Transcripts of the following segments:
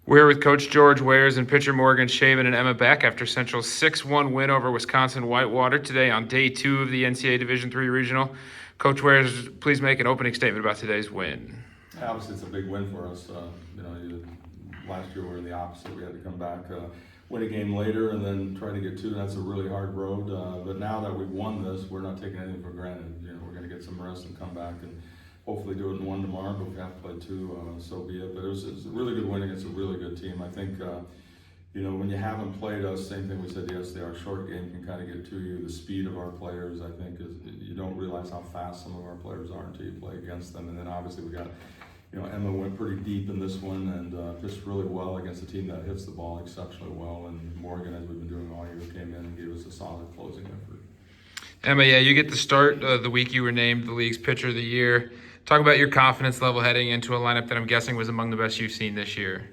We're here with Coach George Wares and pitcher Morgan Schaben and Emma Beck after Central's 6-1 win over Wisconsin Whitewater today on day 2 of the NCAA Division III Regional. Coach Wares, please make an opening statement about today's win. Obviously, it's a big win for us. Last year we were the opposite. We had to come back, win a game later, and then try to get two. That's a really hard road. But now that we've won this, we're not taking anything for granted. We're going to get some rest and come back and hopefully do it in one tomorrow. But if we have to play two, so be it. But it was a really good win against a really good team. I think. When you haven't played us, same thing we said yesterday, our short game can kind of get to you. The speed of our players, I think, is you don't realize how fast some of our players are until you play against them. And then obviously we got, Emma went pretty deep in this one and pitched really well against a team that hits the ball exceptionally well. And Morgan, as we've been doing all year, came in and gave us a solid closing effort. Emma, you get the start of the week you were named the league's pitcher of the year. Talk about your confidence level heading into a lineup that I'm guessing was among the best you've seen this year.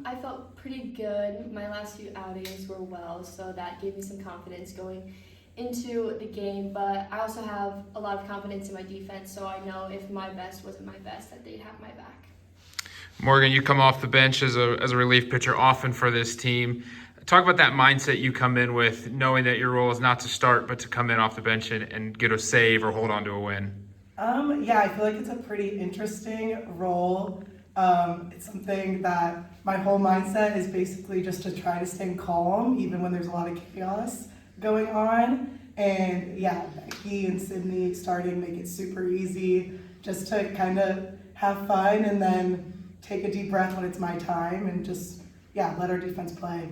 I felt pretty good. My last few outings were well, so that gave me some confidence going into the game. But I also have a lot of confidence in my defense, so I know if my best wasn't my best, that they'd have my back. Morgan, you come off the bench as a relief pitcher often for this team. Talk about that mindset you come in with, knowing that your role is not to start, but to come in off the bench and get a save or hold on to a win. I feel like it's a pretty interesting role. It's something that my whole mindset is basically just to try to stay calm, even when there's a lot of chaos going on. And Becky and Sydney starting make it super easy just to kind of have fun and then take a deep breath when it's my time and just, let our defense play.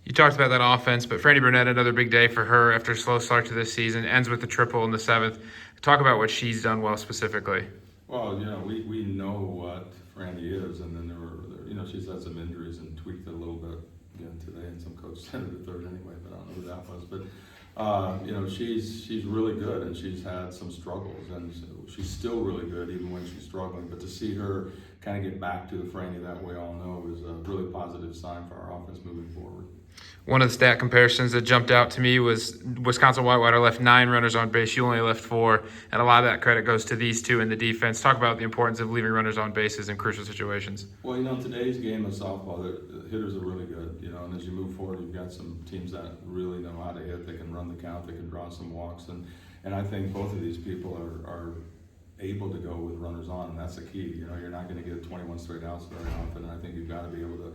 You talked about that offense, but Franny Burnett, another big day for her after a slow start to this season, ends with the triple in the 7th. Talk about what she's done well specifically. Well, we know what Franny is, and then there were she's had some injuries and tweaked it a little bit again today, and some coach sent her to third anyway, but I don't know who that was. But she's really good, and she's had some struggles, and she's still really good even when she's struggling. But to see her kind of get back to the Franny that we all know is a really positive sign for our offense moving forward. One of the stat comparisons that jumped out to me was Wisconsin Whitewater left 9 runners on base. You only left 4, and a lot of that credit goes to these two in the defense. Talk about the importance of leaving runners on bases in crucial situations. Well, today's game of softball, the hitters are really good, and as you move forward, you've got some teams that really know how to hit. They can run the count, they can draw some walks, and I think both of these people are able to go with runners on, and that's the key. You're not going to get 21 straight outs very often, and I think you've got to be able to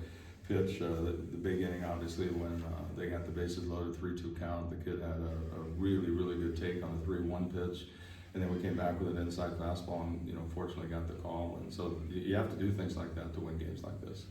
pitch the big inning, obviously, when they got the bases loaded, 3-2 count. The kid had a really, really good take on the 3-1 pitch, and then we came back with an inside fastball and, fortunately got the call. And so you have to do things like that to win games like this.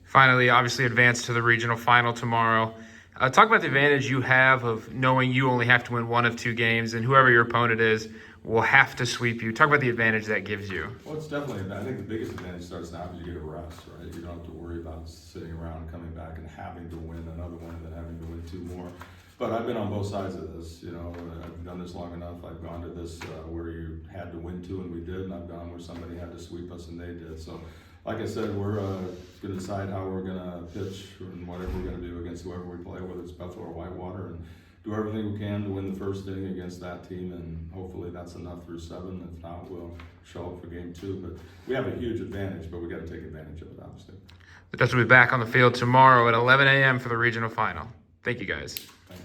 Finally, obviously advance to the regional final tomorrow. Talk about the advantage you have of knowing you only have to win one of 2 games, and whoever your opponent is will have to sweep you. Talk about the advantage that gives you. Well, it's definitely, I think the biggest advantage starts now because you get a rest, right? You don't have to worry about sitting around and coming back and having to win another one and then having to win 2 more. But I've been on both sides of this, I've done this long enough. I've gone to this where you had to win 2 and we did, and I've gone where somebody had to sweep us and they did. So, like I said, we're going to decide how we're going to pitch and whatever we're going to do against whoever we play, whether it's Bethel or Whitewater, and do everything we can to win the first inning against that team, and hopefully that's enough through 7. If not, we'll show up for game 2. But we have a huge advantage, but we got to take advantage of it, obviously. The Dutch will be back on the field tomorrow at 11 a.m. for the regional final. Thank you, guys. Thanks.